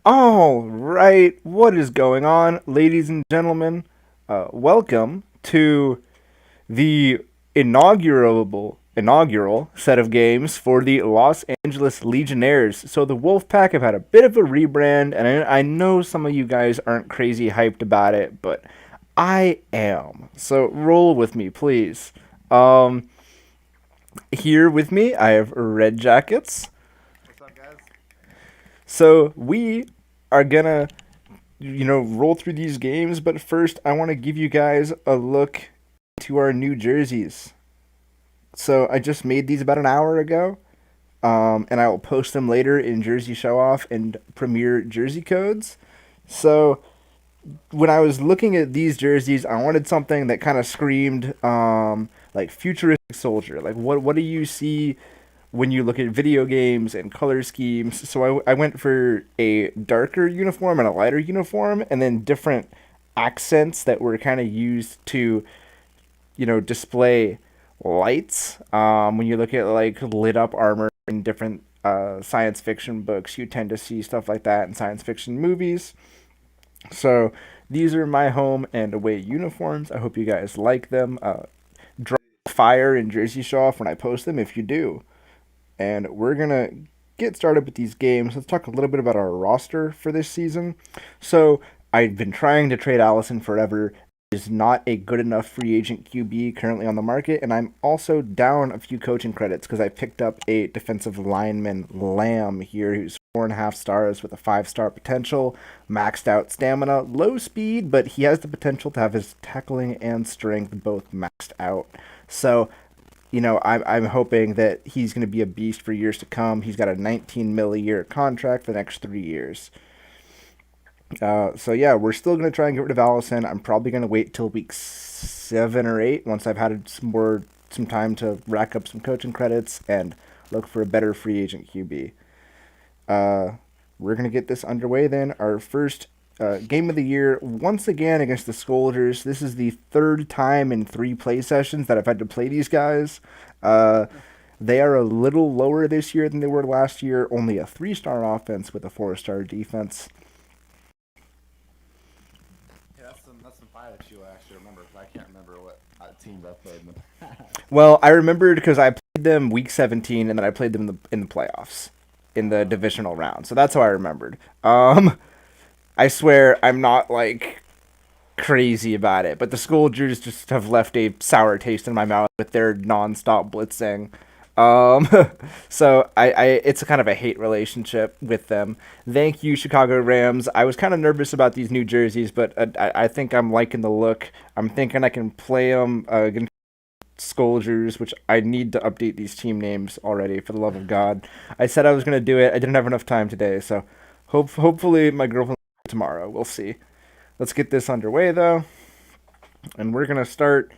All right, what is going on, ladies and gentlemen? Welcome to the inaugural set of games for the Los Angeles Legionnaires. So the Wolfpack have had a bit of a rebrand, and I know some of you guys aren't crazy hyped about it, but I am. So roll with me, please. Um, Here with me, I have Red Jackets. What's up, guys? So we are gonna roll through these games, but first I want to give you guys a look to our new jerseys. So I just made these about an hour ago, and I will post them later in Jersey Show Off and Premier Jersey Codes. So when I was looking at these jerseys, I wanted something that kind of screamed like futuristic soldier. Like what do you see when you look at video games and color schemes? So I went for a darker uniform and a lighter uniform, and then different accents that were kind of used to display lights. When you look at like lit up armor in different science fiction books, you tend to see stuff like that in science fiction movies. So these are my home and away uniforms. I hope you guys like them. Drop fire in Jersey Show Off when I post them if you do. And we're going to get started with these games. Let's talk a little bit about our roster for this season. So I've been trying to trade Allison forever. Is not a good enough free agent QB currently on the market, and I'm also down a few coaching credits because I picked up a defensive lineman, Lamb, here, who's 4.5 stars with a 5-star potential, maxed out stamina, low speed, but he has the potential to have his tackling and strength both maxed out. So, I'm hoping that he's going to be a beast for years to come. He's got a 19 mil a year contract for the next 3 years. So yeah, we're still gonna try and get rid of Allison. I'm probably gonna wait till week 7 or 8 once I've had some time to rack up some coaching credits and look for a better free agent QB. Uh, we're gonna get this underway then. Our first game of the year, once again against the Scolders. This is the third time in 3 play sessions that I've had to play these guys. Uh, they are a little lower this year than they were last year. Only a 3-star offense with a 4-star defense. Yeah, that's some fire that you actually remember. 'Cause I can't remember what teams I played in the past. Well, I remembered because I played them week 17, and then I played them in the playoffs, in the divisional round. So that's how I remembered. I swear I'm not like crazy about it, but the Scourgers just have left a sour taste in my mouth with their nonstop blitzing. Um, so it's a kind of a hate relationship with them. Thank you, Chicago Rams. I was kind of nervous about these new jerseys, but I think I'm liking the look. I'm thinking I can play them against Scourgers, which I need to update these team names already, for the love of God. I said I was going to do it. I didn't have enough time today, so hopefully my girlfriend will tomorrow. We'll see. Let's get this underway, though. And we're going to start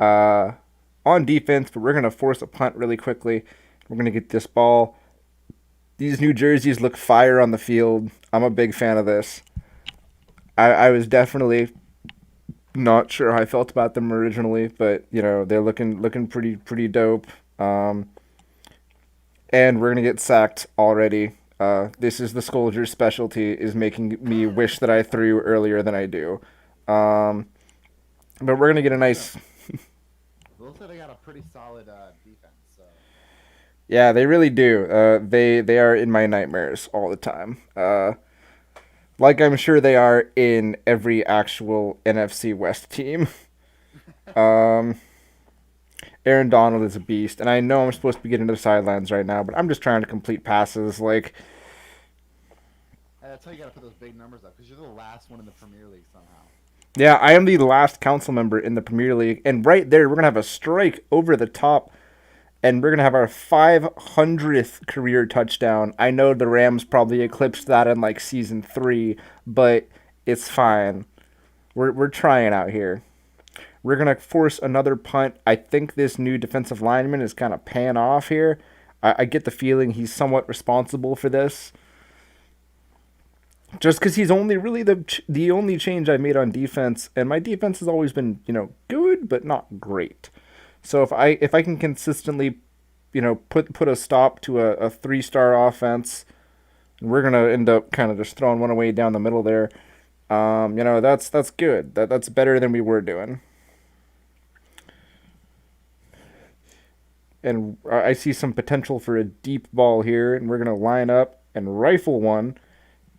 uh, on defense, but we're going to force a punt really quickly. We're going to get this ball. These new jerseys look fire on the field. I'm a big fan of this. I was definitely not sure how I felt about them originally, but they're looking pretty dope. Um, and we're gonna get sacked already. This is the Scourger's specialty, is making me wish that I threw earlier than I do. Um, but we're gonna get a nice. Looks like they got a pretty solid defense. So Yeah, they really do. They are in my nightmares all the time. Like I'm sure they are in every actual NFC West team. Um, Aaron Donald is a beast, and I know I'm supposed to be getting to the sidelines right now, but I'm just trying to complete passes. Like, that's how you got to put those big numbers up because you're the last one in the Premier League somehow. yeah, I am the last council member in the Premier League, and right there, we're gonna have a strike over the top, and we're gonna have our 500th career touchdown. I know the Rams probably eclipsed that in like season 3, but it's fine. We're trying out here. We're gonna force another punt. I think this new defensive lineman is kind of paying off here. I get the feeling he's somewhat responsible for this, just because he's only really the only change I made on defense, and my defense has always been good but not great. So if I can consistently put a stop to a 3-star offense, We're gonna end up kind of just throwing one away down the middle there. That's good. That's better than we were doing. And I see some potential for a deep ball here, and we're gonna line up and rifle one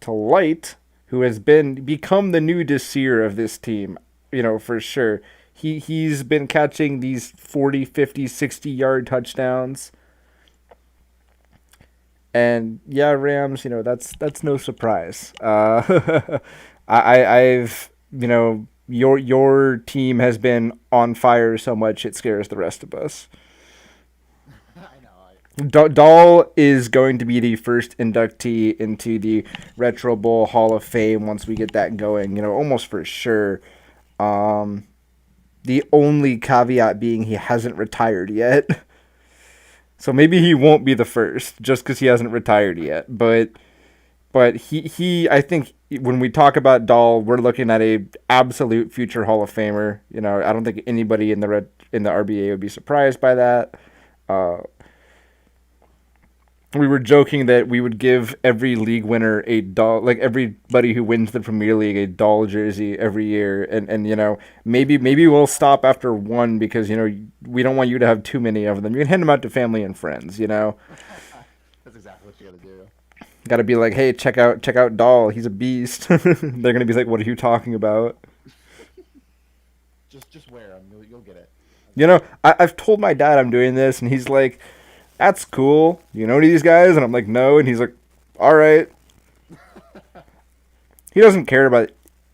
to Light, who has become the new Desir of this team. For sure. He's been catching these 40, 50, 60 yard touchdowns. And yeah, Rams, that's no surprise. I've your team has been on fire so much it scares the rest of us. I know. Dahl is going to be the first inductee into the Retro Bowl Hall of Fame once we get that going. Almost for sure. The only caveat being he hasn't retired yet. So maybe he won't be the first just because he hasn't retired yet. But he I think when we talk about Dahl, we're looking at a absolute future Hall of Famer. I don't think anybody in the RBA would be surprised by that. Uh, we were joking that we would give every league winner a Dahl, like everybody who wins the Premier League, a Dahl jersey every year, and maybe we'll stop after one because we don't want you to have too many of them. You can hand them out to family and friends. That's exactly what you got to do. Got to be like, hey, check out Dahl. He's a beast. They're gonna be like, what are you talking about? Just wear them. You'll get it. I've told my dad I'm doing this, and he's like, that's cool. You know these guys? And I'm like, no. And he's like, all right. He doesn't care about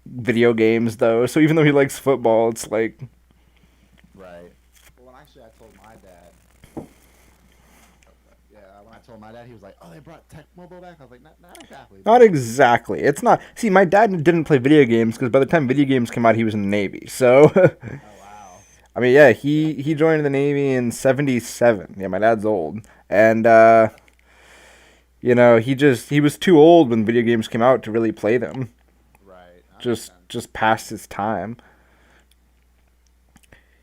video games, though. So even though he likes football, it's like... Right. Well, actually, I told my dad. Yeah, when I told my dad, he was like, oh, they brought Tech Mobile back? I was like, not exactly. Not exactly. It's not... See, my dad didn't play video games because by the time video games came out, he was in the Navy. So... Oh, wow. I mean, yeah, he joined the Navy in '77. Yeah, my dad's old, and he was too old when video games came out to really play them. Right. Just past his time.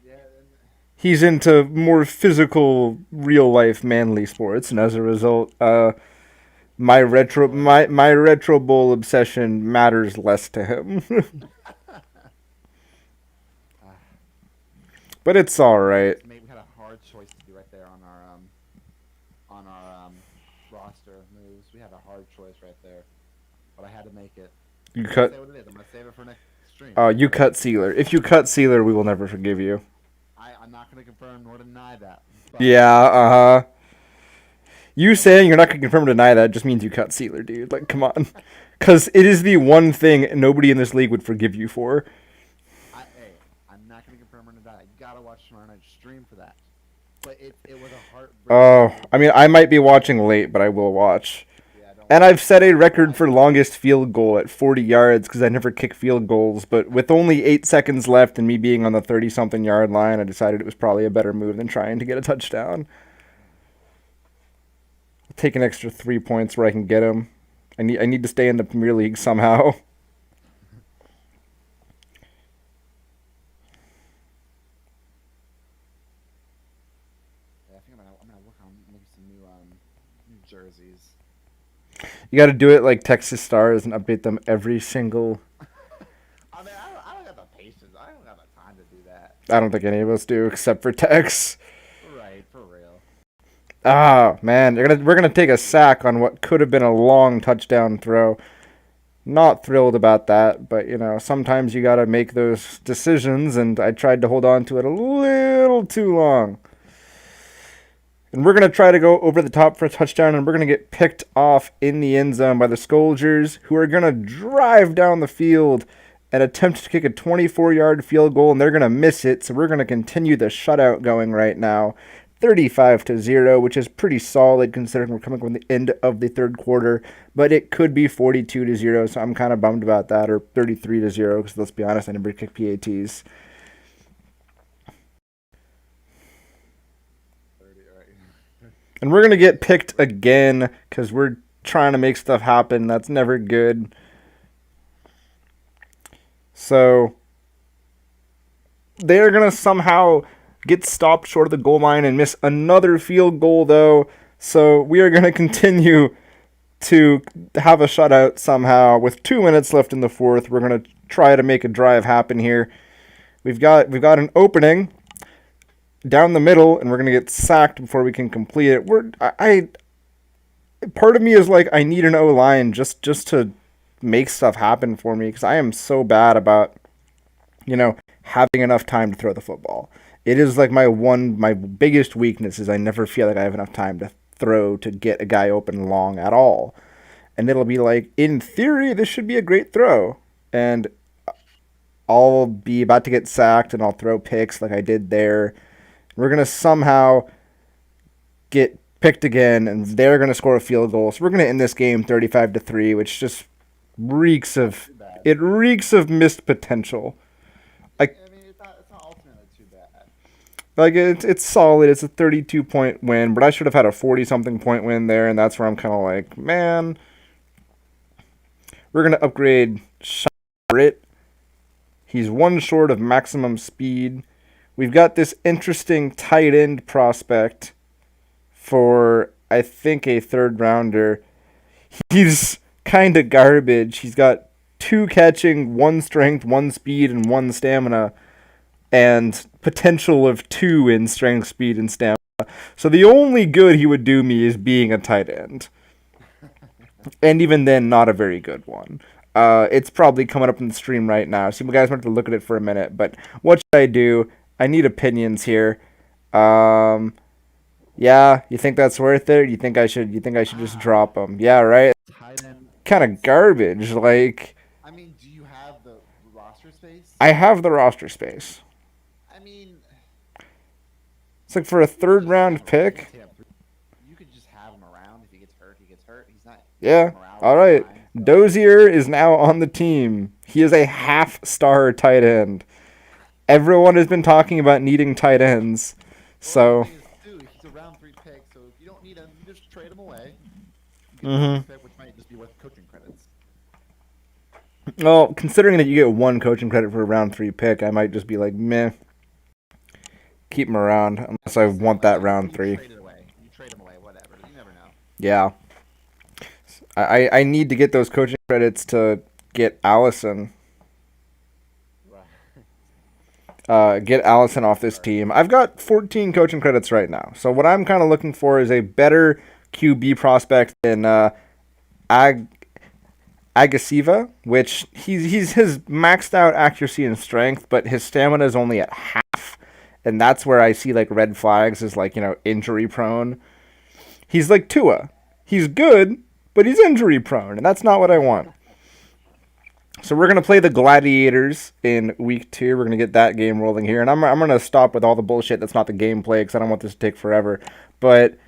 Yeah. He's into more physical, real life, manly sports, and as a result, my retro bowl obsession matters less to him. But it's all right. We had a hard choice to do right there on our roster moves. We had a hard choice right there, but I had to make it. You I'm gonna cut. say what it is. I'm gonna save it for next stream. You cut Sealer. If you cut Sealer, we will never forgive you. I'm not gonna confirm nor deny that. But Yeah. Uh huh. You saying you're not gonna confirm or deny that just means you cut Sealer, dude. Like, come on. Because it is the one thing nobody in this league would forgive you for. hey, I'm not gonna confirm or deny. You gotta watch tomorrow night's stream for that. But it was a heartbreaking. Oh, I mean, I might be watching late, but I will watch. Yeah, don't And I've set a record for longest field goal at 40 yards because I never kick field goals. But with only 8 seconds left and me being on the 30-something yard line, I decided it was probably a better move than trying to get a touchdown. I'll take an extra 3 points where I can get them. I need to stay in the Premier League somehow. Yeah, I think I'm gonna work on maybe some new jerseys. You got to do it like Texas Stars and update them every single... I mean, I don't got the patience. I don't got the time to do that. I don't think any of us do except for Tex. Right, for real. Ah, man, we're gonna take a sack on what could have been a long touchdown throw. Not thrilled about that, but sometimes you gotta make those decisions, and I tried to hold on to it a little too long. And we're gonna try to go over the top for a touchdown, and we're gonna get picked off in the end zone by the Soldiers, who are gonna drive down the field and attempt to kick a 24-yard field goal, and they're gonna miss it. So we're gonna continue the shutout going right now. 35-0, which is pretty solid considering we're coming from the end of the third quarter, but it could be 42-0, so I'm kind of bummed about that, or 33-0, because let's be honest, I never kick PATs. 30, right. And we're going to get picked again, because we're trying to make stuff happen. That's never good. So, they're going to somehow get stopped short of the goal line and miss another field goal, though. So we are going to continue to have a shutout somehow with 2 minutes left in the fourth. We're gonna try to make a drive happen here. We've got an opening down the middle, and we're gonna get sacked before we can complete it. I part of me is like, I need an O line just to make stuff happen for me, because I am so bad about having enough time to throw the football. It is like my biggest weakness is I never feel like I have enough time to throw to get a guy open long at all. And it'll be like, in theory, this should be a great throw, and I'll be about to get sacked, and I'll throw picks like I did there. We're gonna somehow get picked again, and they're gonna score a field goal. So we're gonna end this game 35-3, which just reeks of missed potential. I mean, it's not ultimately too bad. Like, it's solid. It's a 32-point win, but I should have had a 40-something point win there, and that's where I'm kind of like, man. We're gonna upgrade Brit. He's one short of maximum speed. We've got this interesting tight end prospect for, I think, a third rounder. He's kind of garbage. He's got 2 catching, 1 strength, 1 speed, and 1 stamina, and potential of 2 in strength, speed, and stamina. So the only good he would do me is being a tight end. And even then, not a very good one. It's probably coming up in the stream right now, so you guys might have to look at it for a minute. But what should I do? I need opinions here. Yeah, you think that's worth it? You think I should just drop him? Yeah, right. Tight end. Kind of garbage. Like, I mean, do you have the roster space? I have the roster space. I mean, It's like for a third round pick. you could just have him around. If he gets hurt, he gets hurt. He's not. Yeah. Morale All all the right. time, Dozier is now on the team. He is a half-star tight end. Everyone has been talking about needing tight ends. So, the thing is, too, he's a round 3 pick, so if you don't need him, you just trade him away. You get Mhm. a pick, which might just be worth coaching credits. well, considering that you get 1 coaching credit for a round 3 pick, I might just be like, meh, keep him around unless I want that round 3. You trade it away. You trade him away, whatever. You never know. Yeah. I need to get those coaching credits to get Allison. Get Allison off this team. I've got 14 coaching credits right now. So what I'm kind of looking for is a better QB prospect than Agasiva, which he's his maxed out accuracy and strength, but his stamina is only at half, and that's where I see like red flags, is like, injury prone. He's like Tua. He's good, but he's injury prone, and that's not what I want. So we're gonna play the Gladiators in week 2. We're gonna get that game rolling here, and I'm gonna stop with all the bullshit that's not the gameplay, because I don't want this to take forever. But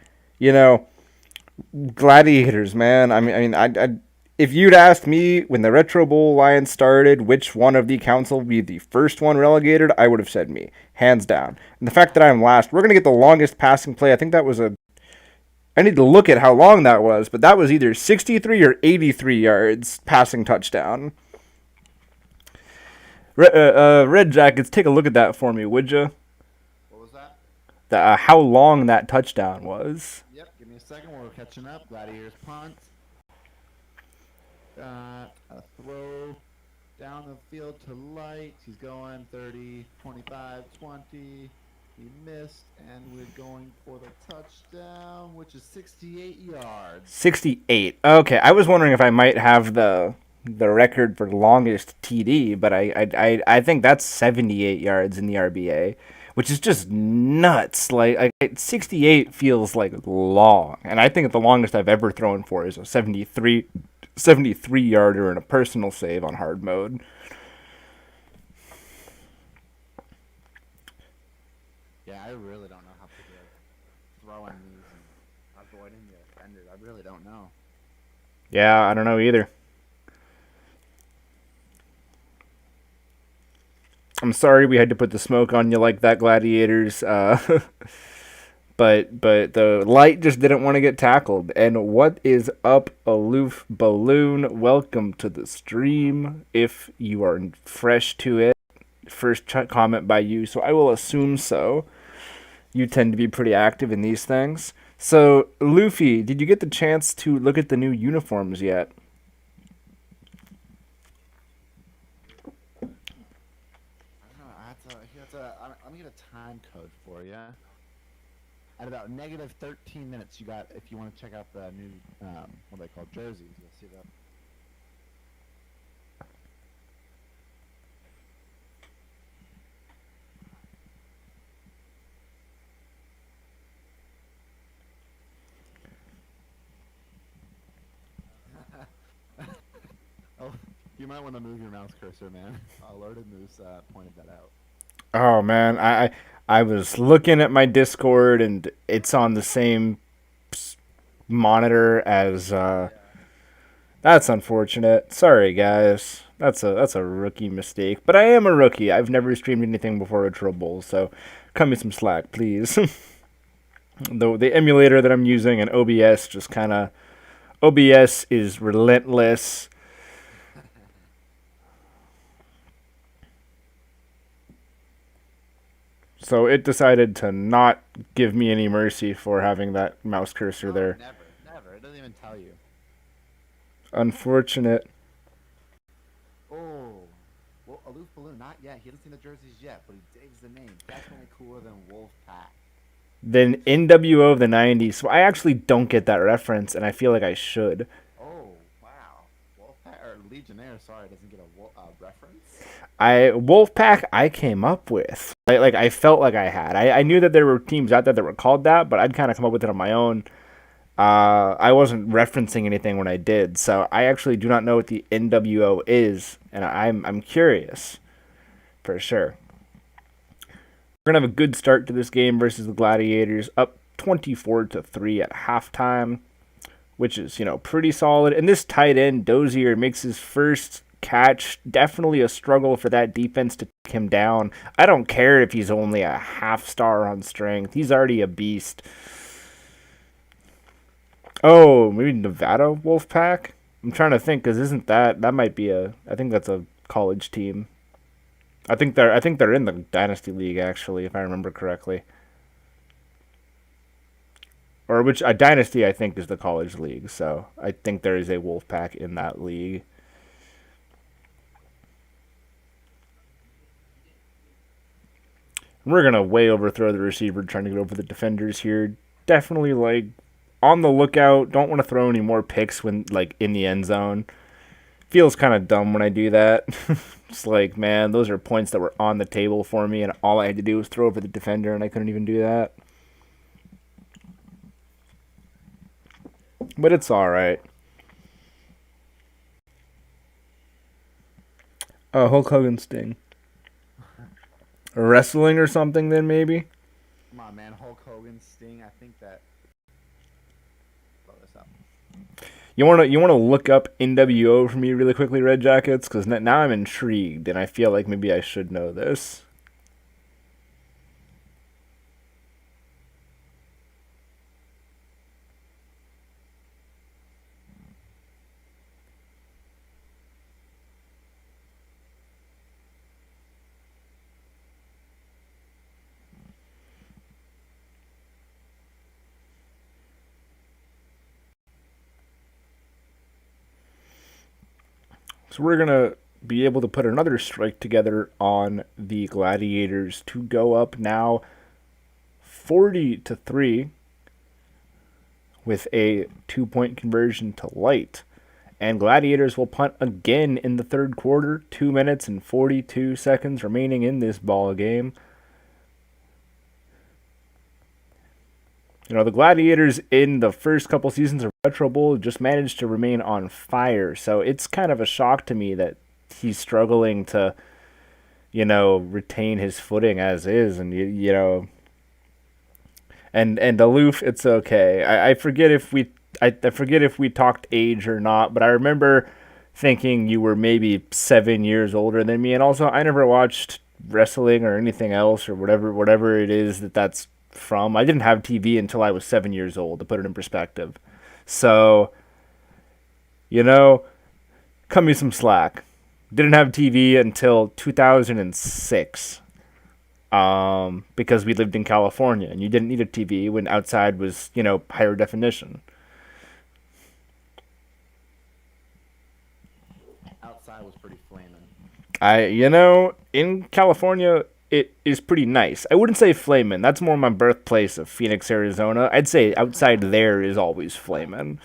Gladiators, man. I if you'd asked me when the Retro Bowl Alliance started which one of the council would be the first one relegated, I would have said me, hands down. And the fact that I'm last, we're gonna get the longest passing play. I think that was I need to look at how long that was, but that was either 63 or 83 yards passing touchdown. Red Jackets, take a look at that for me, would you? What was that? How long that touchdown was. Yep, give me a second. We're catching up. Gladiators punt. A throw down the field to Light. He's going 30, 25, 20. He missed, and we're going for the touchdown, which is 68 yards. 68. Okay, I was wondering if I might have the record for longest TD, but I think that's 78 yards in the RBA, which is just nuts. Like 68 feels like long, and I think the longest I've ever thrown for is a 73 yarder in a personal save on hard mode. Yeah, I really don't know how to throw in these and avoiding the offenders. I really don't know. Yeah, I don't know either. I'm sorry we had to put the smoke on you like that, Gladiators. But the Light just didn't want to get tackled. And what is up, Aloof Balloon? Welcome to the stream. If you are fresh to it, first comment by you, so I will assume so. You tend to be pretty active in these things. So, Luffy, did you get the chance to look at the new uniforms yet? I don't know. Let me get a time code for you. At about negative 13 minutes, you got, if you want to check out the new, what they call jerseys, you'll see that. Oh, you might want to move your mouse cursor, man. Alerted Moose pointed that out. Oh man, I was looking at my Discord and it's on the same monitor as Yeah. that's unfortunate. Sorry guys. That's a rookie mistake. But I am a rookie. I've never streamed anything before Retro Bowl, so cut me some slack, please. The emulator that I'm using and OBS just kind of OBS is relentless. So it decided to not give me any mercy for having that mouse cursor No, there. never, never. It doesn't even tell you. Unfortunate. Oh, well, Aloof Balloon, not yet. He hasn't seen the jerseys yet, but he digs the name. Definitely cooler than Wolf Pack. Then NWO of the 90s. So I actually don't get that reference, and I feel like I should. Oh, wow. Wolf Pack, or Legionnaires, sorry, doesn't get a reference? Wolfpack I came up with. Like I felt like I had. I knew that there were teams out there that were called that, but I'd kind of come up with it on my own. I wasn't referencing anything when I did, so I actually do not know what the NWO is, and I'm curious for sure. We're gonna have a good start to this game versus the Gladiators, up 24-3 at halftime, which is pretty solid. And this tight end Dozier makes his first catch. Definitely a struggle for that defense to take him down. I don't care if he's only a half star on strength. He's already a beast. Oh, maybe Nevada Wolfpack? I'm trying to think because isn't that might be a I think that's a college team. I think they're in the Dynasty League actually, if I remember correctly. Or which a Dynasty I think is the college league, so I think there is a Wolfpack in that league. We're gonna way overthrow the receiver trying to get over the defenders here. Definitely like on the lookout. Don't want to throw any more picks when like in the end zone. Feels kind of dumb when I do that. It's like, man, those are points that were on the table for me, and all I had to do was throw over the defender, and I couldn't even do that. But it's all right. Oh, Hulk Hogan Sting. Wrestling or something, then maybe. Come on, man. Hulk Hogan, Sting. I think that. Blow this up. You wanna look up NWO for me really quickly, Red Jackets, because now I'm intrigued, and I feel like maybe I should know this. So we're gonna be able to put another strike together on the Gladiators to go up now 40-3 with a 2-point conversion to light. And Gladiators will punt again in the third quarter. 2 minutes and 42 seconds remaining in this ball game. The Gladiators in the first couple seasons of Retro Bowl just managed to remain on fire. So it's kind of a shock to me that he's struggling to, retain his footing as is. And, and aloof, it's okay. I forget if we talked age or not, but I remember thinking you were maybe 7 years older than me. And also, I never watched wrestling or anything else or whatever it is that's from. I didn't have TV until I was 7 years old, to put it in perspective. So, you know, cut me some slack. Didn't have TV until 2006. because we lived in California and you didn't need a TV when outside was, higher definition. Outside was pretty flaming. In California, it is pretty nice. I wouldn't say flamin'. That's more my birthplace of Phoenix, Arizona. I'd say outside there is always flamin'.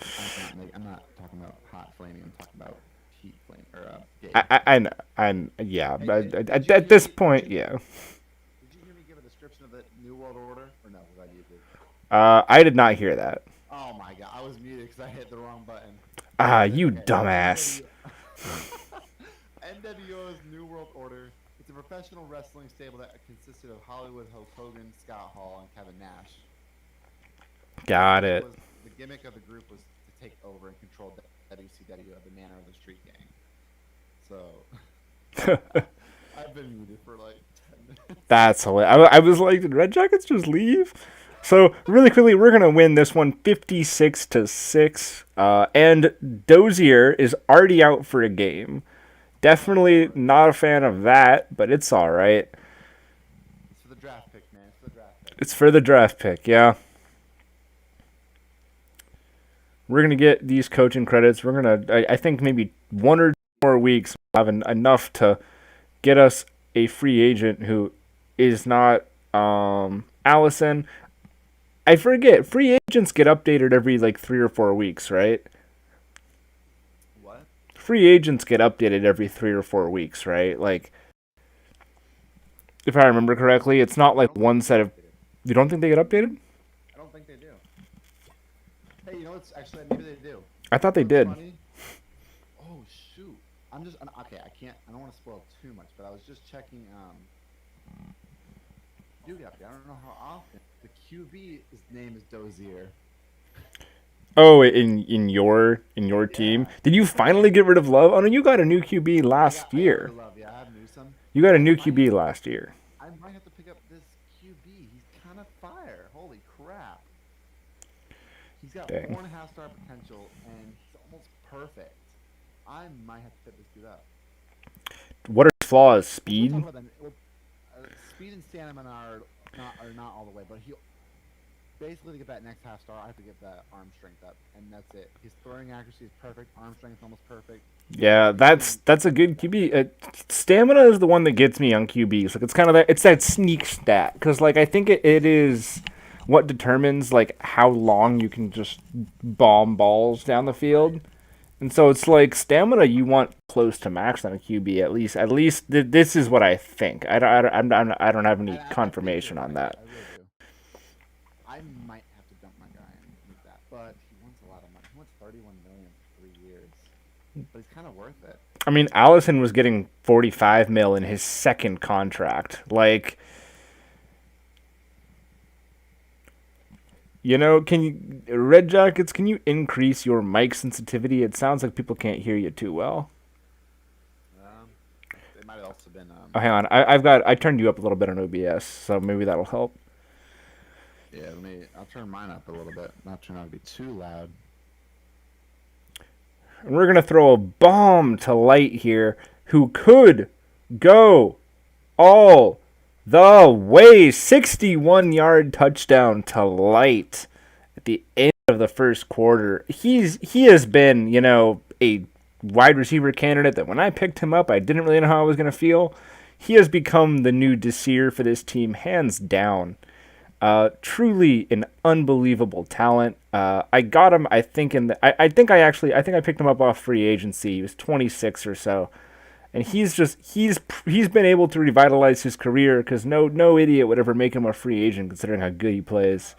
I'm not talking about hot flaming. I'm talking about heat flame or gauge. Yeah. Hey, At this point, yeah. Did you hear me give a description of the New World Order? Or no, was I muted? I did not hear that. Oh my god, I was muted because I hit the wrong button. Ah, you Okay. dumbass. NWO's New World Order. It's a professional wrestling stable that consisted of Hollywood Hulk Hogan, Scott Hall, and Kevin Nash. Got it. The gimmick of the group was to take over and control WCW of the manner of the Street Gang. So, I've been muted for like 10 minutes. That's hilarious. I was like, did Red Jackets just leave? So really quickly, we're gonna win this one, 56-6. And Dozier is already out for a game. Definitely not a fan of that, but it's all right. It's for the draft pick, man. It's for the draft pick. It's for the draft pick, yeah. We're gonna get these coaching credits. We're gonna, I think maybe 1 or 2 more weeks, we'll have enough to get us a free agent who is not Allison. I forget. Free agents get updated every like 3 or 4 weeks, right? What? Free agents get updated every 3 or 4 weeks, right? Like, if I remember correctly, it's not like one set of. You don't think they get updated? I don't think they do. Hey, you know what's actually maybe they do. I thought they You know did. what's funny? Oh shoot! Okay. I don't want to spoil too much, but I was just checking. Do get updated. I don't know how often. The QB, his name is Dozier. Oh, in your team, Yeah. did you finally get rid of Love? Oh no, you got a new QB last I got rid year. of Love. Yeah, I have Newsom. You got a new I might, QB last year. I might have to pick up this QB. He's kind of fire. Holy crap! He's got Dang. 4.5 star potential, and he's almost perfect. I might have to pick this dude up. What are his flaws? We'll Speed. talk about that. Speed and stamina are not all the way, but he basically to get that next half star, I have to get that arm strength up, and that's it. His throwing accuracy is perfect, arm strength almost perfect. Yeah, that's a good QB. Stamina is the one that gets me on QBs. Like it's kind of that sneak stat because like I think it is what determines like how long you can just bomb balls down the field. And so it's like stamina you want close to max on a QB at least. At least this is what I think. I don't have any I think confirmation you're on right. that. I really do. I might have to dump my guy and move that, but he wants a lot of money. He wants 31 million for 3 years, but he's kind of worth it. I mean, Allison was getting 45 mil in his second contract. Like, can you Red Jackets? Can you increase your mic sensitivity? It sounds like people can't hear you too well. It might have also been. Oh, hang on. I turned you up a little bit on OBS, so maybe that'll help. Yeah, I'll turn mine up a little bit, not trying not to be too loud. And we're gonna throw a bomb to Light here, who could go all the way. 61-yard touchdown to Light at the end of the first quarter. He has been, a wide receiver candidate that when I picked him up, I didn't really know how I was gonna feel. He has become the new Desir for this team, hands down. Truly an unbelievable talent. I got him. I think I think I picked him up off free agency. He was 26 or so, and he's been able to revitalize his career because no idiot would ever make him a free agent considering how good he plays.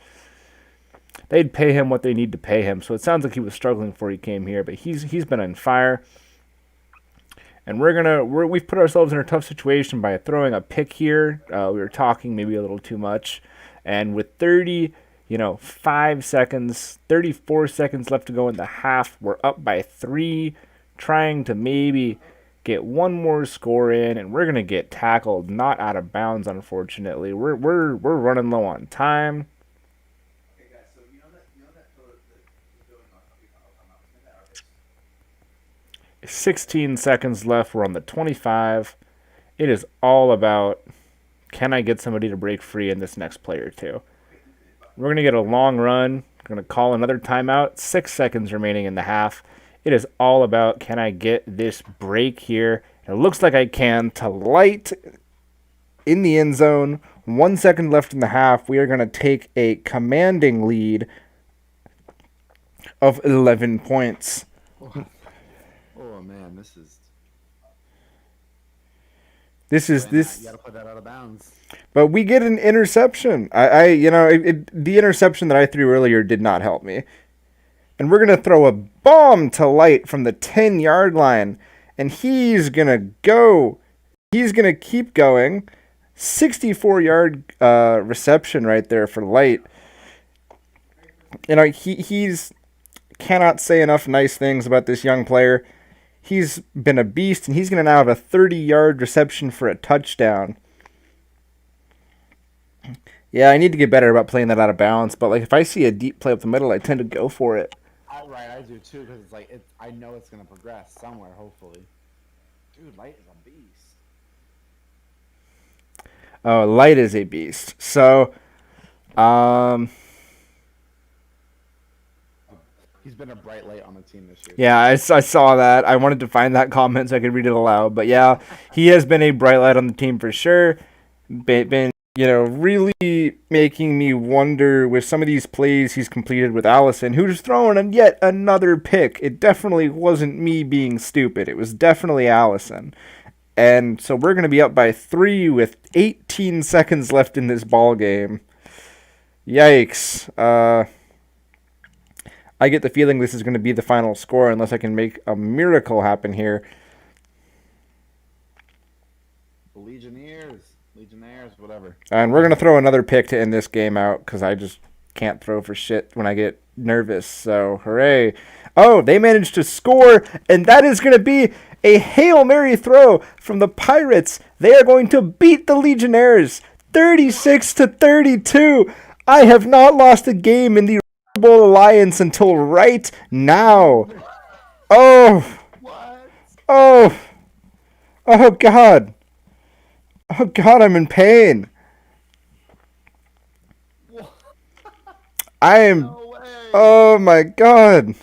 They'd pay him what they need to pay him, so it sounds like he was struggling before he came here, but he's been on fire. And we've put ourselves in a tough situation by throwing a pick here. We were talking maybe a little too much. And with 5 seconds, 34 seconds left to go in the half, we're up by 3, trying to maybe get one more score in, and we're gonna get tackled, not out of bounds, unfortunately. We're running low on time. Okay, guys. So you know that the building on top. 16 seconds left. We're on the 25. It is all about can I get somebody to break free in this next play or two? We're going to get a long run. We're going to call another timeout. 6 seconds remaining in the half. It is all about, can I get this break here? It looks like I can to Light in the end zone. 1 second left in the half. We are going to take a commanding lead of 11 points. Oh man, this is. This. You gotta put that out of bounds. But we get an interception. The interception that I threw earlier did not help me. And we're going to throw a bomb to Light from the 10-yard line. And he's going to go. He's going to keep going. 64-yard reception right there for Light. He's cannot say enough nice things about this young player. He's been a beast, and he's going to now have a 30-yard reception for a touchdown. Yeah, I need to get better about playing that out of bounds, but if I see a deep play up the middle, I tend to go for it. I do too, because I know it's gonna progress somewhere, hopefully. Dude, Light is a beast. Oh, Light is a beast. So, he's been a bright light on the team this year. Yeah, I saw that. I wanted to find that comment so I could read it aloud. But yeah, he has been a bright light on the team for sure. Been really making me wonder with some of these plays he's completed with Allison, who's throwing yet another pick. It definitely wasn't me being stupid. It was definitely Allison. And so we're going to be up by 3 with 18 seconds left in this ball game. Yikes. I get the feeling this is going to be the final score unless I can make a miracle happen here. Legionnaires, whatever. And we're going to throw another pick to end this game out because I just can't throw for shit when I get nervous. So, hooray. Oh, they managed to score, and that is going to be a Hail Mary throw from the Pirates. They are going to beat the Legionnaires 36-32. I have not lost a game in the Bowl Alliance until right now. Oh. What? Oh. Oh, God. Oh, God, I'm in pain. I am. No way. Oh, my God.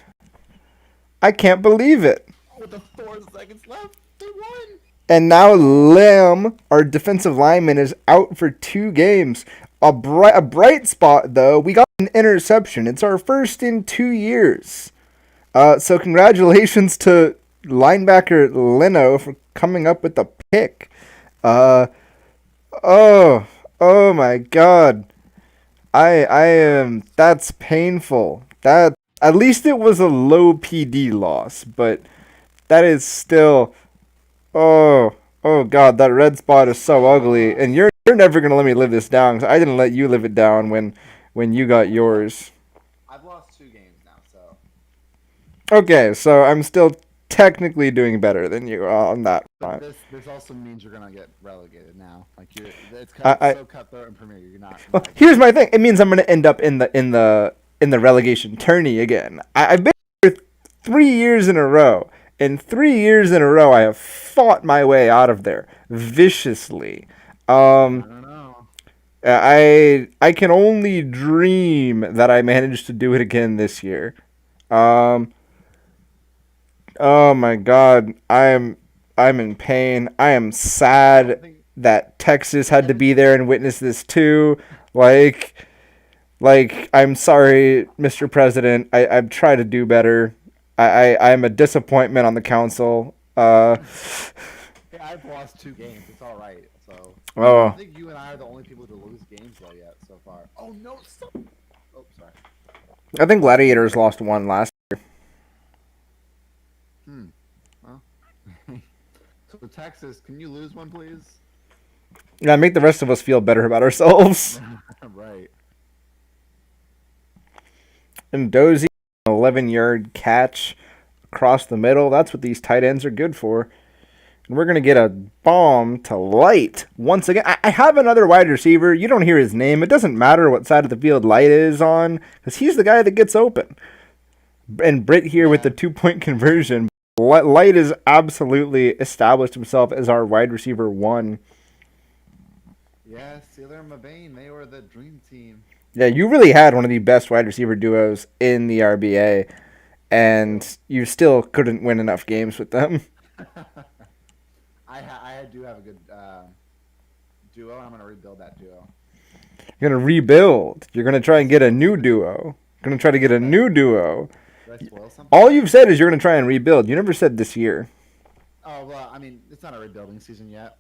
I can't believe it. With the 4 seconds left, they won. And now Lim, our defensive lineman, is out for 2 games. A bright spot, though, we got an interception. It's our first in 2 years. So congratulations to linebacker Leno for coming up with the pick. Oh my God. I am, that's painful. That, at least it was a low PD loss, but that is still, oh God, that red spot is so ugly, and you're never gonna let me live this down, because I didn't let you live it down when you got yours. I've lost 2 games now, so. Okay, so I'm still technically doing better than you on that front. This also means you're gonna get relegated now. It's so cutthroat in Premier. You're not. Well, here's my thing. It means I'm gonna end up in the relegation tourney again. I've been here 3 years in a row. And 3 years in a row, I have fought my way out of there viciously. I don't know. I can only dream that I managed to do it again this year. Oh my God, I'm in pain. I am sad that Texas had to be there and witness this too. Like I'm sorry, Mr. President. I've tried to do better. I'm a disappointment on the council. Yeah, I've lost 2 games. It's all right. So I think you and I are the only people to lose games though yet so far. Oh no! Stop. Oh, sorry. I think Gladiators lost 1 last year. Well. So Texas, can you lose 1, please? Yeah, make the rest of us feel better about ourselves. Right. And Dozy, 11-yard catch across the middle. That's what these tight ends are good for. And we're going to get a bomb to Light once again. I have another wide receiver. You don't hear his name. It doesn't matter what side of the field Light is on because he's the guy that gets open. And Britt here with the 2-point conversion. Light has absolutely established himself as our wide receiver 1. Yeah, Sealer and Mabane, they were the dream team. Yeah, you really had one of the best wide receiver duos in the RBA, True. and you still couldn't win enough games with them. I do have a good duo. I'm gonna rebuild that duo. You're gonna rebuild. You're gonna try and get a new duo. You're gonna try to get a Did I, new duo. did I spoil something All there? you've said is you're gonna try and rebuild. You never said this year. Oh well, I mean it's not a rebuilding season yet.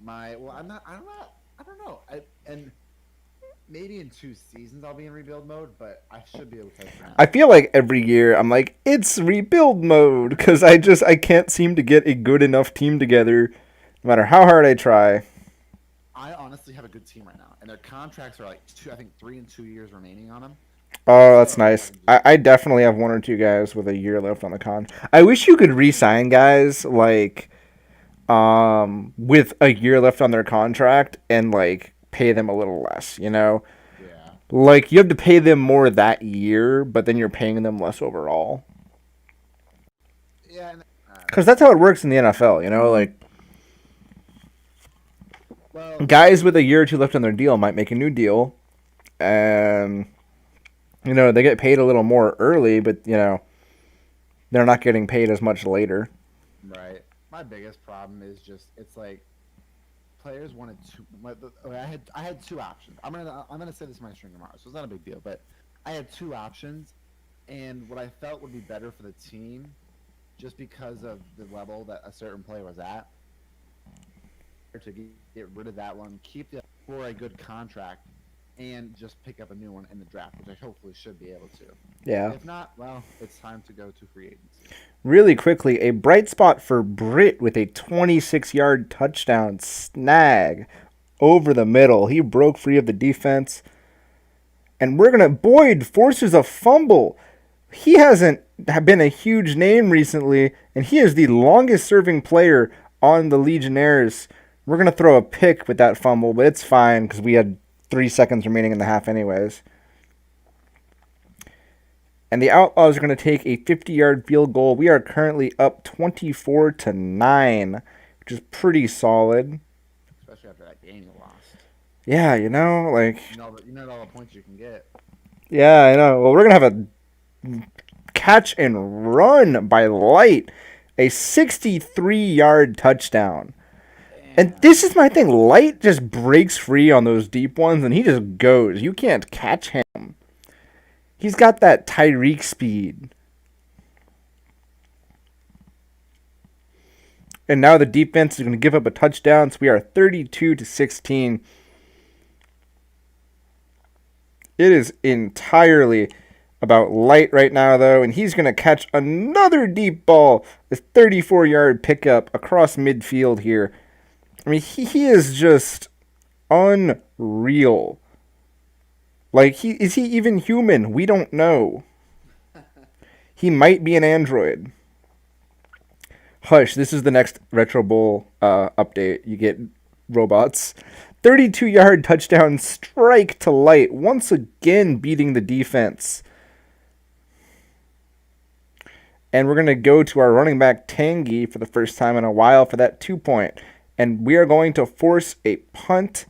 My well, I'm not. I'm not. I don't know. And maybe in 2 seasons I'll be in rebuild mode, but I should be okay for I now. feel like every year I'm like it's rebuild mode because I can't seem to get a good enough team together, no matter how hard I try. I honestly have a good team right now, and their contracts are like two. I think 3 and 2 years remaining on them. Oh, that's So I nice. can just I definitely have one or two guys with a year left on the con. I wish you could re-sign guys like with a year left on their contract and like pay them a little less, you know? yeah, Like you have to pay them more that year, but then you're paying them less overall. yeah. And, I don't Cuz know. that's how it works in the NFL, you know? Like Well, guys with a year or two left on their deal might make a new deal and you know, they get paid a little more early, but you know, they're not getting paid as much later. right. My biggest problem is just it's like players wanted to. Okay, I had 2 options. I'm gonna say this in my stream tomorrow, so it's not a big deal. But I had 2 options, and what I felt would be better for the team, just because of the level that a certain player was at, to get rid of that one, keep the for a good contract, and just pick up a new one in the draft, which I hopefully should be able to. Yeah. If not, well, it's time to go to free agency. Really quickly, a bright spot for Britt with a 26-yard touchdown snag over the middle. He broke free of the defense. And we're going to. Boyd forces a fumble. He hasn't been a huge name recently, and he is the longest serving player on the Legionnaires. We're going to throw a pick with that fumble, but it's fine because we had 3 seconds remaining in the half, anyways. And the Outlaws are going to take a 50-yard field goal. We are currently up 24-9, which is pretty solid. Especially after that game you lost. Yeah, you know, like You know all the points you can get. yeah, I know. Well, we're going to have a catch and run by Light, a 63-yard touchdown. And Damn. this is my thing. Light just breaks free on those deep ones, and he just goes. You can't catch him. He's got that Tyreek speed. And now the defense is going to give up a touchdown, so we are 32-16. It is entirely about Light right now, though, and he's going to catch another deep ball. A 34-yard pickup across midfield here. I mean, he is just unreal. Like, is he even human? We don't know. He might be an android. Hush, this is the next Retro Bowl update. You get robots. 32-yard touchdown strike to Light, once again beating the defense. And we're going to go to our running back Tangy for the first time in a while for that 2-point. And we are going to force a punt.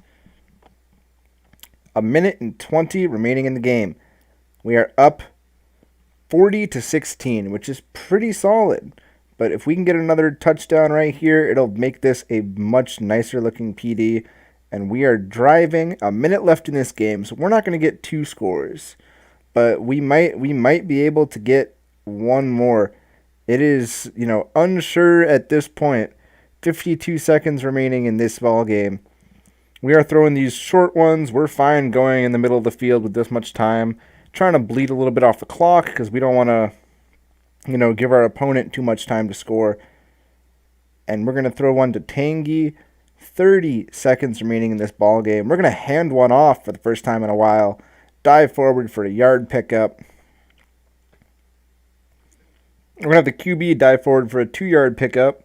A minute and 20 remaining in the game. We are up 40-16, which is pretty solid. But if we can get another touchdown right here, it'll make this a much nicer looking PD. And we are driving. A minute left in this game, so we're not going to get 2 scores. But we might be able to get one more. It is, unsure at this point. 52 seconds remaining in this ball game. We are throwing these short ones. We're fine going in the middle of the field with this much time. Trying to bleed a little bit off the clock because we don't want to, give our opponent too much time to score. And we're going to throw one to Tangy. 30 seconds remaining in this ball game. We're going to hand one off for the first time in a while. Dive forward for a yard pickup. We're going to have the QB dive forward for a 2-yard pickup.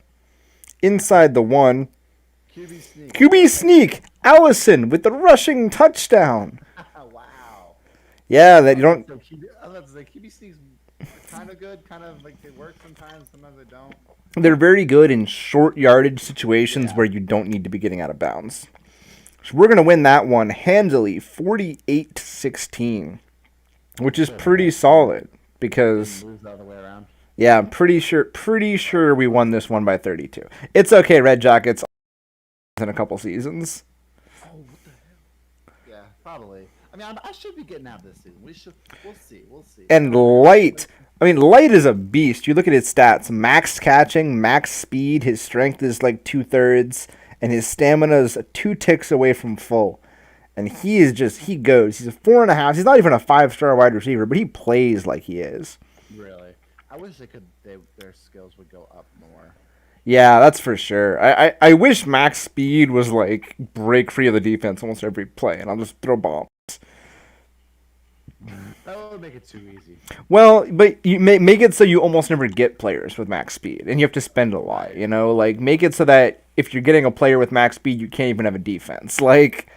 Inside the 1. QB sneak. QB sneak. Allison with the rushing touchdown. Wow. Yeah, that you don't. I was about to say QB sneaks kind of good, kind of like they work sometimes they don't. They're very good in short yardage situations Yeah. where you don't need to be getting out of bounds. So we're going to win that one handily, 48-16, which is pretty solid because Moves the other way around. yeah, I'm pretty sure we won this one by 32. It's okay, Red Jackets in a couple seasons. Oh, what the hell? Yeah, probably. I mean, I should be getting out this season. We should. We'll see. We'll see. And Light, I mean, Light is a beast. You look at his stats: max catching, max speed. His strength is like 2/3, and his stamina is 2 ticks away from full. And he goes. He's a 4.5. He's not even a 5-star wide receiver, but he plays like he is. Really, I wish their skills would go up more. Yeah, that's for sure. I wish max speed was like break free of the defense almost every play, and I'll just throw bombs. That would make it too easy. Well, but you make it so you almost never get players with max speed, and you have to spend a lot. You know, like make it so that if you're getting a player with max speed, you can't even have a defense. Like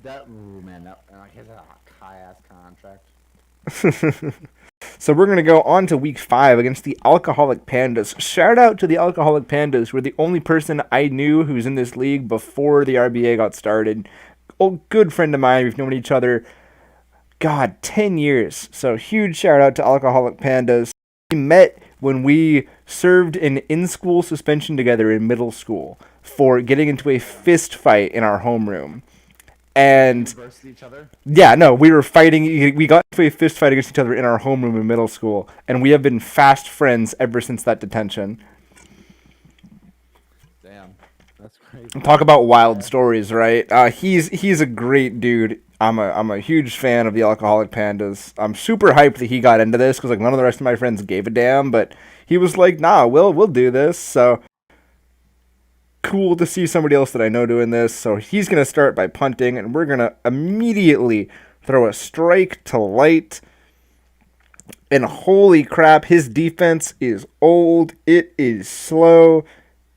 That man, that he's a high ass contract. So we're going to go on to week 5 against the Alcoholic Pandas. Shout out to the Alcoholic Pandas, who are the only person I knew who's in this league before the RBA got started. Oh, good friend of mine. We've known each other, 10 years. So huge shout out to Alcoholic Pandas. We met when we served an in-school suspension together in middle school for getting into a fist fight in our homeroom. And Versus each other. yeah, no, we were fighting. We got into a fist fight against each other in our homeroom in middle school, and we have been fast friends ever since that detention. Damn, that's crazy. Talk about wild stories, right? He's a great dude. I'm a huge fan of the Alcoholic Pandas. I'm super hyped that he got into this because like none of the rest of my friends gave a damn, but he was like, "Nah, we'll do this." So cool to see somebody else that I know doing this. So he's going to start by punting, and we're going to immediately throw a strike to Light. And holy crap, his defense is old. It is slow.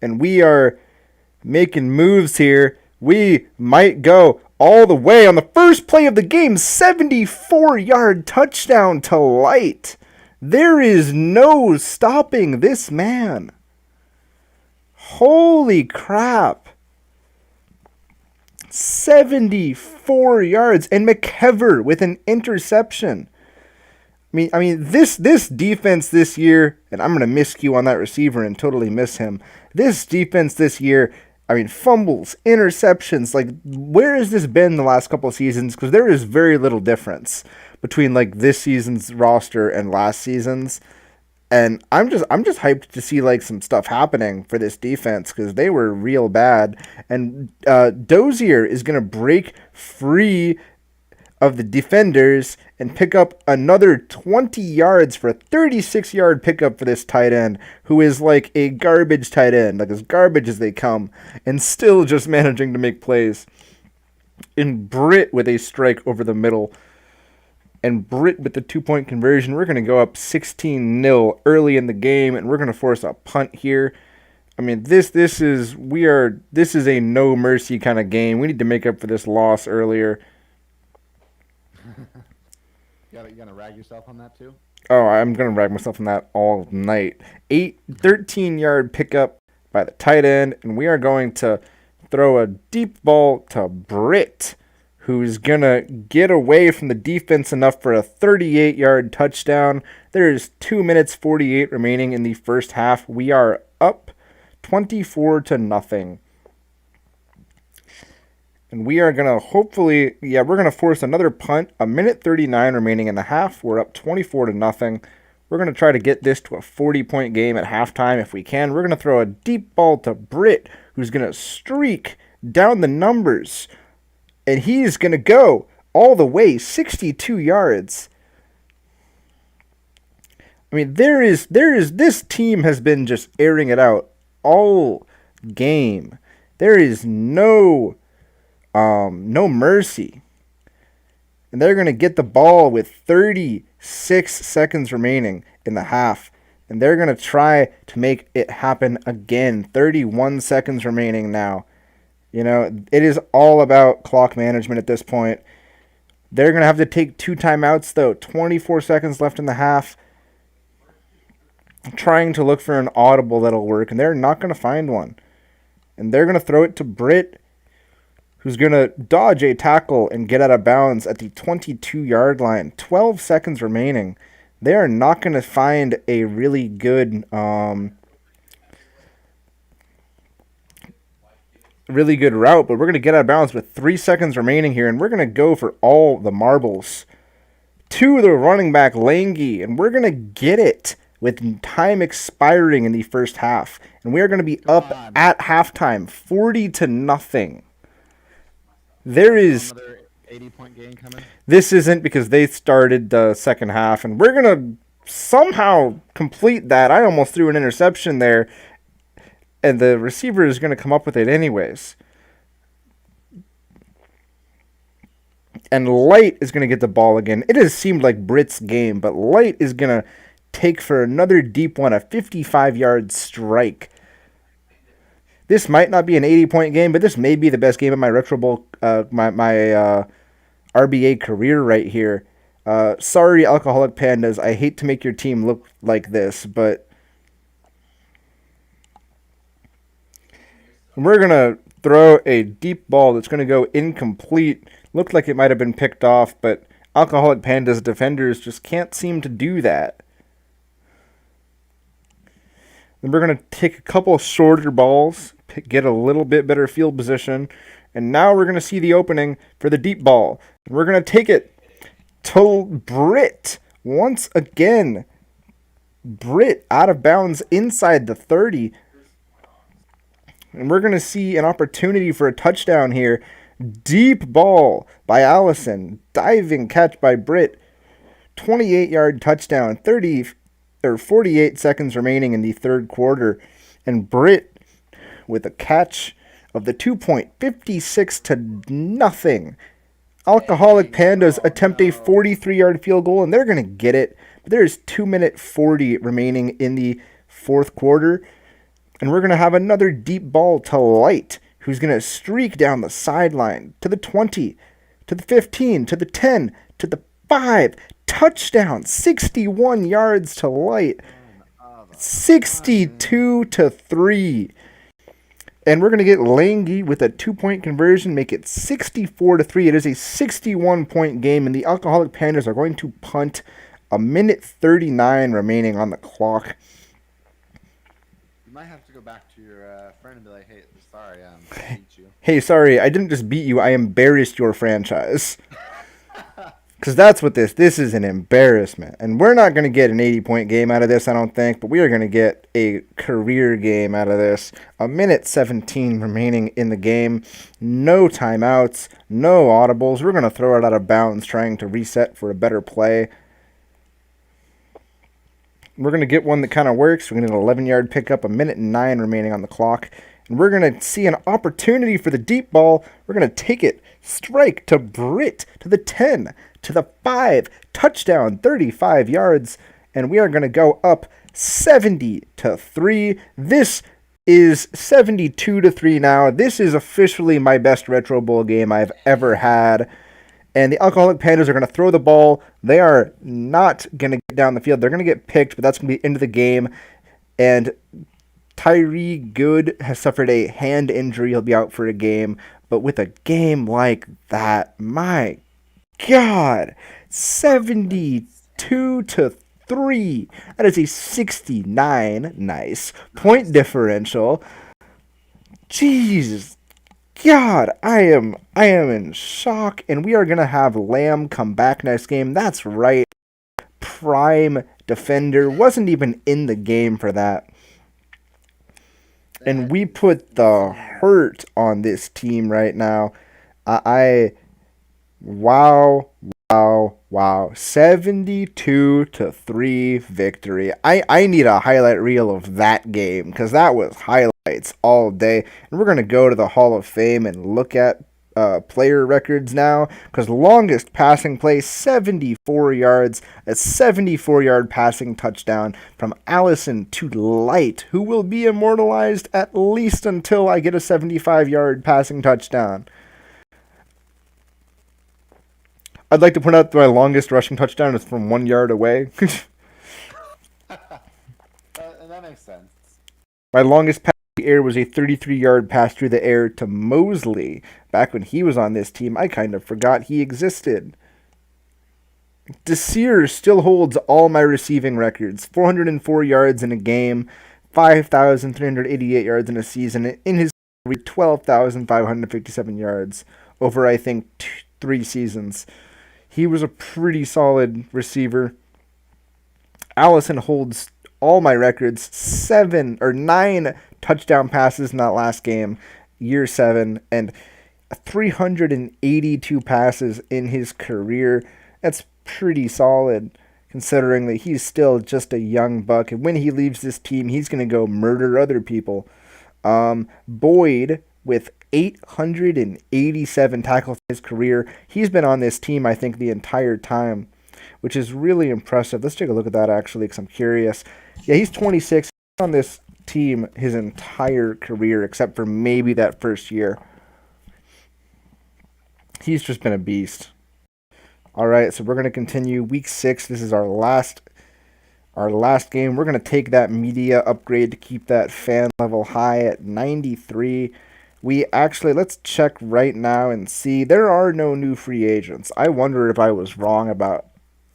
And we are making moves here. We might go all the way on the first play of the game. 74-yard touchdown to Light. There is no stopping this man. Holy crap. 74 yards. And McKever with an interception. I mean, this defense this year, and I'm going to miscue on that receiver and totally miss him. This defense this year, I mean, fumbles, interceptions, like, where has this been the last couple of seasons? Because there is very little difference between, like, this season's roster and last season's. And I'm just hyped to see like some stuff happening for this defense because they were real bad. And Dozier is gonna break free of the defenders and pick up another 20 yards for a 36-yard pickup for this tight end, who is like a garbage tight end, like as garbage as they come, and still just managing to make plays. And Britt with a strike over the middle. And Britt with the 2-point conversion. We're going to go up 16-0 early in the game, and we're going to force a punt here. I mean, this is a no mercy kind of game. We need to make up for this loss earlier. You gonna rag yourself on that too? Oh, I'm going to rag myself on that all night. 13-yard pickup by the tight end, and we are going to throw a deep ball to Britt, who's going to get away from the defense enough for a 38-yard touchdown. There is 2 minutes 48 remaining in the first half. We are up 24-0. And we are going to we're going to force another punt. 1:39 remaining in the half. We're up 24-0. We're going to try to get this to a 40-point game at halftime if we can. We're going to throw a deep ball to Britt, who's going to streak down the numbers. And he's going to go all the way 62 yards. I mean, this team has been just airing it out all game. There is no mercy. And they're going to get the ball with 36 seconds remaining in the half. And they're going to try to make it happen again. 31 seconds remaining now. You know, it is all about clock management at this point. They're going to have to take 2 timeouts, though. 24 seconds left in the half. Trying to look for an audible that'll work, and they're not going to find one. And they're going to throw it to Britt, who's going to dodge a tackle and get out of bounds at the 22-yard line. 12 seconds remaining. They are not going to find a really good route, but we're going to get out of bounds with 3 seconds remaining here, and we're going to go for all the marbles to the running back, Lange, and we're going to get it with time expiring in the first half. And we are going to be up at halftime, 40-0. There is another 80-point game coming. This isn't, because they started the second half, and we're going to somehow complete that. I almost threw an interception there, and the receiver is going to come up with it anyways. And Light is going to get the ball again. It has seemed like Britt's game, but Light is going to take for another deep one, a 55-yard strike. This might not be an 80-point game, but this may be the best game of my Retro Bowl, my RBA career right here. Sorry, Alcoholic Pandas. I hate to make your team look like this, but we're going to throw a deep ball that's going to go incomplete. Looked like it might have been picked off, but Alcoholic Pandas defenders just can't seem to do that. Then we're going to take a couple shorter balls, get a little bit better field position, and now we're going to see the opening for the deep ball. We're going to take it to Britt once again. Britt out of bounds inside the 30. And we're going to see an opportunity for a touchdown here. Deep ball by Allison. Diving catch by Britt. 28-yard touchdown. 48 seconds remaining in the third quarter. And Britt with a catch of the 2-point, 56-0. Alcoholic Pandas attempt a 43-yard field goal, and they're going to get it. But there's 2-minute 40 remaining in the fourth quarter. And we're going to have another deep ball to Light, who's going to streak down the sideline to the 20, to the 15, to the 10, to the 5. Touchdown, 61 yards to Light. 62-3. And we're going to get Lange with a 2-point conversion, make it 64-3. It is a 61-point game, and the Alcoholic Pandas are going to punt. A minute 39 remaining on the clock. You might have to go back to your friend and be like, hey, sorry, I beat you. Hey, sorry, I didn't just beat you, I embarrassed your franchise. Because that's what this is an embarrassment. And we're not going to get an 80-point game out of this, I don't think, but we are going to get a career game out of this. A minute 17 remaining in the game. No timeouts, no audibles. We're going to throw it out of bounds, trying to reset for a better play. We're going to get one that kind of works. We're going to get an 11-yard pickup, a minute and 9 remaining on the clock. And we're going to see an opportunity for the deep ball. We're going to take it. Strike to Britt, to the 10, to the 5. Touchdown, 35 yards. And we are going to go up 70-3. This is 72-3 now. This is officially my best Retro Bowl game I've ever had. And the Alcoholic Pandas are going to throw the ball. They are not going to get down the field. They're going to get picked, but that's going to be the end of the game. And Tyree Good has suffered a hand injury. He'll be out for a game. But with a game like that, my God, 72-3. That is a 69 nice point differential. Jeez. God, I am in shock, and we are going to have Lamb come back next game. That's right. Prime defender. Wasn't even in the game for that. And we put the hurt on this team right now. Wow. 72-3 victory. I need a highlight reel of that game, because that was highlights all day. And we're going to go to the Hall of Fame and look at player records now, because longest passing play, 74 yards, a 74-yard passing touchdown from Allison to Light, who will be immortalized at least until I get a 75-yard passing touchdown. I'd like to point out that my longest rushing touchdown is from 1 yard away. And that makes sense. My longest pass the air was a 33-yard pass through the air to Mosley. Back when he was on this team, I kind of forgot he existed. Desir still holds all my receiving records. 404 yards in a game, 5,388 yards in a season. In his career, 12,557 yards over, I think, 3 seasons. He was a pretty solid receiver. Allison holds all my records, 9 touchdown passes in that last game, year 7, and 382 passes in his career. That's pretty solid considering that he's still just a young buck, and when he leaves this team, he's going to go murder other people. Boyd with 887 tackles in his career. He's been on this team, I think, the entire time, which is really impressive. Let's take a look at that, actually, because I'm curious. Yeah, he's 26. He's on this team his entire career, except for maybe that first year. He's just been a beast. All right, so we're going to continue. Week 6, this is our last game. We're going to take that media upgrade to keep that fan level high at 93. Let's check right now and see. There are no new free agents. I wonder if I was wrong about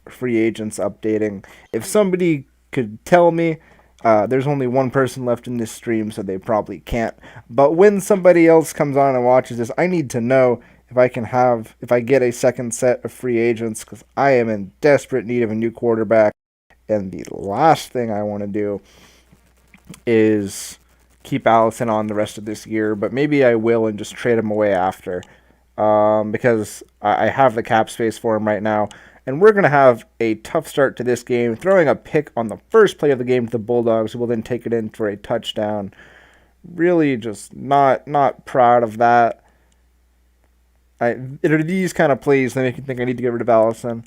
free agents updating. If somebody could tell me, there's only one person left in this stream, so they probably can't. But when somebody else comes on and watches this, I need to know if I get a second set of free agents, because I am in desperate need of a new quarterback. And the last thing I want to do is keep Allison on the rest of this year, but maybe I will and just trade him away after, because I have the cap space for him right now. And we're going to have a tough start to this game, throwing a pick on the first play of the game to the Bulldogs, who will then take it in for a touchdown. Really just not proud of that. It are these kind of plays that make you think I need to get rid of Allison.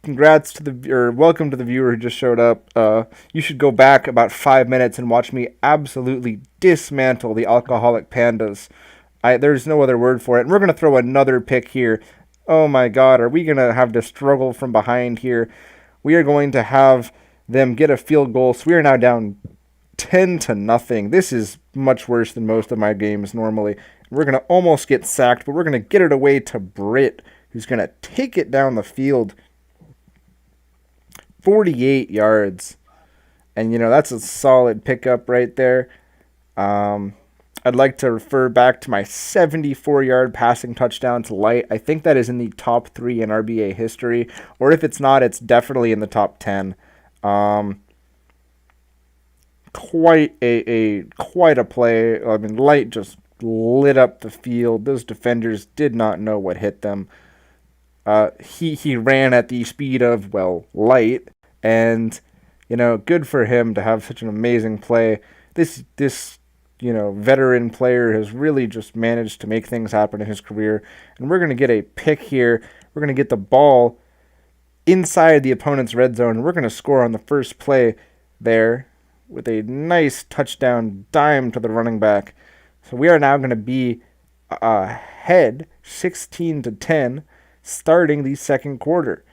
Congrats to welcome to the viewer who just showed up. You should go back about 5 minutes and watch me absolutely dismantle the alcoholic pandas. There's no other word for it. And we're going to throw another pick here. Oh my God, are we going to have to struggle from behind here? We are going to have them get a field goal. So we are now down 10-0. This is much worse than most of my games normally. We're going to almost get sacked, but we're going to get it away to Britt, who's going to take it down the field. 48 yards. And, that's a solid pickup right there. I'd like to refer back to my 74-yard passing touchdown to Light. I think that is in the top 3 in RBA history. Or if it's not, it's definitely in the top 10. Quite a play. I mean, Light just lit up the field. Those defenders did not know what hit them. He ran at the speed of, Light. And, good for him to have such an amazing play. This veteran player has really just managed to make things happen in his career. And we're going to get a pick here. We're going to get the ball inside the opponent's red zone. We're going to score on the first play there with a nice touchdown dime to the running back. So we are now going to be ahead 16-10 starting the second quarter,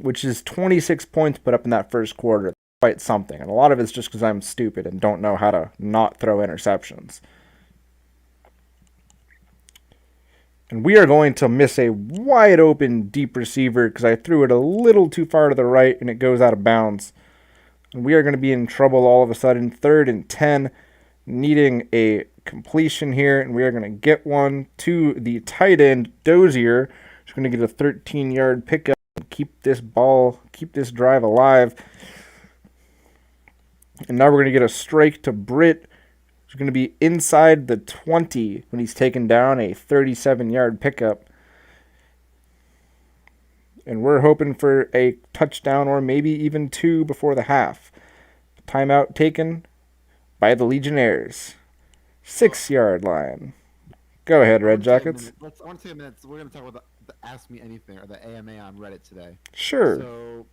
which is 26 points put up in that first quarter. Quite something. And a lot of it's just because I'm stupid and don't know how to not throw interceptions. And we are going to miss a wide open deep receiver because I threw it a little too far to the right and it goes out of bounds. And we are going to be in trouble all of a sudden. 3rd and 10, needing a completion here. And we are going to get one to the tight end, Dozier. Who's going to get a 13-yard pickup and keep this drive alive. And now we're going to get a strike to Britt, who's going to be inside the 20 when he's taken down, a 37-yard pickup. And we're hoping for a touchdown or maybe even 2 before the half. Timeout taken by the Legionnaires. 6-yard line. Go ahead, Red Jackets. I want to take a minute. We're going to talk about the Ask Me Anything, or the AMA on Reddit today. Sure.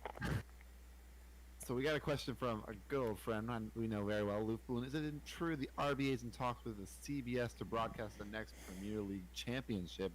So we got a question from a good old friend we know very well, Luke Boone. Is it true the RBA is in talks with the CBS to broadcast the next Premier League championship?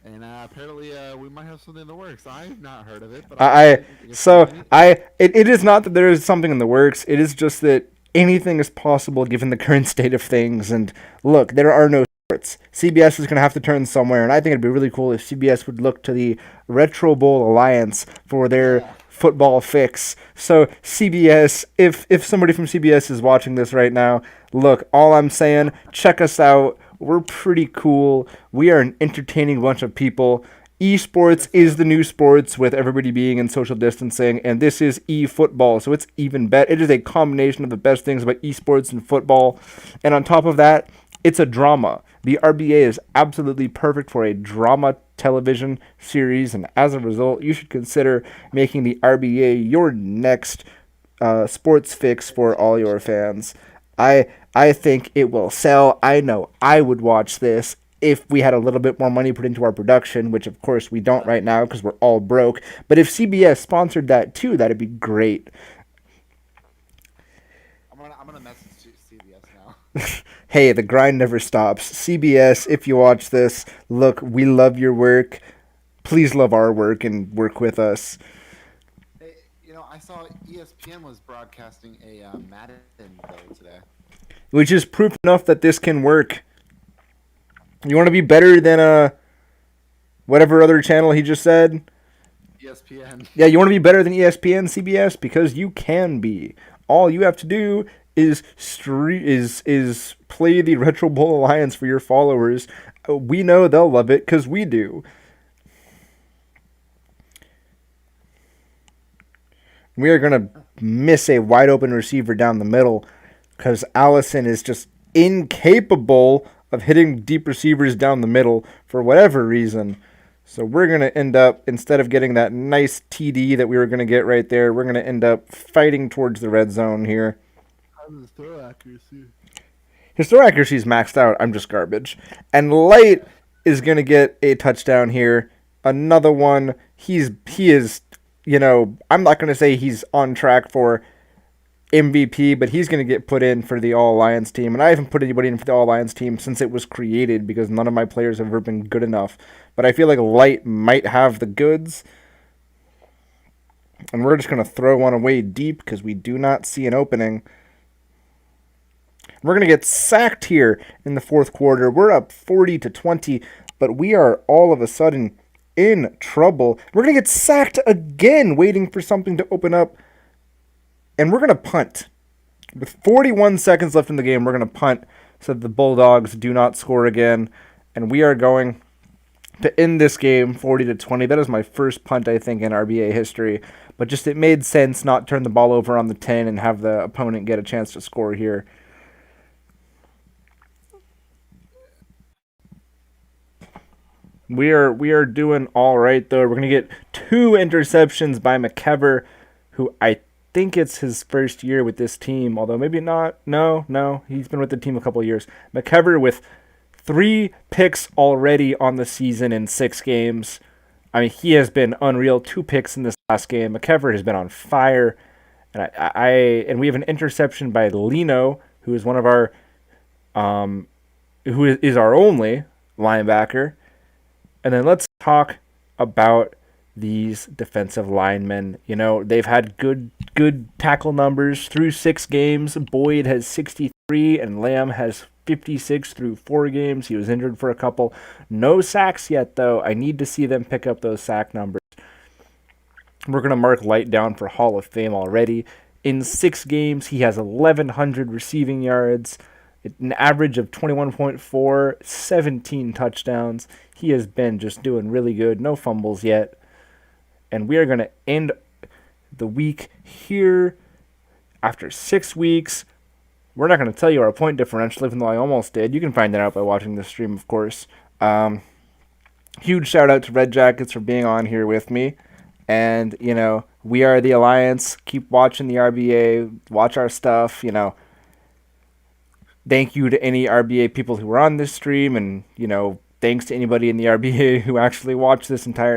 And apparently, we might have something in the works. I've not heard of it, but I I guess you so might. I it is not that there is something in the works. It is just that anything is possible given the current state of things. And look, there are no sports. CBS is going to have to turn somewhere, and I think it'd be really cool if CBS would look to the Retro Bowl Alliance for their Yeah. football fix. So CBS, if somebody from CBS is watching this right now, look, all I'm saying, check us out. We're pretty cool. We are an entertaining bunch of people. Esports Yes, is sir. the new sports with everybody being in social distancing, and this is e-football, so it's even better. It is a combination of the best things about esports and football, and on top of that, it's a drama. The RBA is absolutely perfect for a drama television series, and as a result, you should consider making the RBA your next sports fix for all your fans. I think it will sell. I know I would watch this if we had a little bit more money put into our production, which of course we don't right now because we're all broke. But if CBS sponsored that too, that'd be great. I'm gonna message CBS now. Hey, the grind never stops. CBS, if you watch this, look, we love your work. Please love our work and work with us. Hey, I saw ESPN was broadcasting a Madden though today. Which is proof enough that this can work. You want to be better than whatever other channel he just said? ESPN. Yeah, you want to be better than ESPN, CBS because you can be. All you have to do is play the Retro Bowl Alliance for your followers. We know they'll love it because we do. We are gonna miss a wide open receiver down the middle because Allison is just incapable of hitting deep receivers down the middle for whatever reason. So we're going to end up, instead of getting that nice TD that we were going to get right there, we're going to end up fighting towards the red zone here. How's his throw accuracy? His throw accuracy is maxed out. I'm just garbage. And Light is going to get a touchdown here. Another one. He is, I'm not going to say he's on track for MVP, but he's going to get put in for the All Alliance team. And I haven't put anybody in for the All Alliance team since it was created because none of my players have ever been good enough. But I feel like Light might have the goods. And we're just going to throw one away deep because we do not see an opening. We're going to get sacked here in the fourth quarter. We're up 40-20, but we are all of a sudden in trouble. We're going to get sacked again, waiting for something to open up. And we're going to punt. With 41 seconds left in the game, we're going to punt so that the Bulldogs do not score again. And we are going to end this game 40-20. That is my first punt, I think, in RBA history. But just it made sense not turn the ball over on the 10 and have the opponent get a chance to score here. We are doing all right, though. We're going to get 2 interceptions by McKever, who I think it's his first year with this team, although maybe not. No, he's been with the team a couple of years. McKever with 3 picks already on the season in 6 games. I mean, he has been unreal. 2 picks in this last game. McKever has been on fire, and and we have an interception by Lino, who is one of our who is our only linebacker. And then let's talk about these defensive linemen. They've had good tackle numbers through 6 games. Boyd has 63 and Lamb has 56 through 4 games. He was injured for a couple. No sacks yet, though. I need to see them pick up those sack numbers. We're going to mark Light down for Hall of Fame already. In 6 games, he has 1,100 receiving yards, an average of 21.4, 17 touchdowns. He has been just doing really good. No fumbles yet. And we are going to end the week here after 6 weeks. We're not going to tell you our point differential, even though I almost did. You can find that out by watching the stream, of course. Huge shout out to Red Jackets for being on here with me. And, we are the Alliance. Keep watching the RBA. Watch our stuff, Thank you to any RBA people who were on this stream, and thanks to anybody in the RBA who actually watched this entire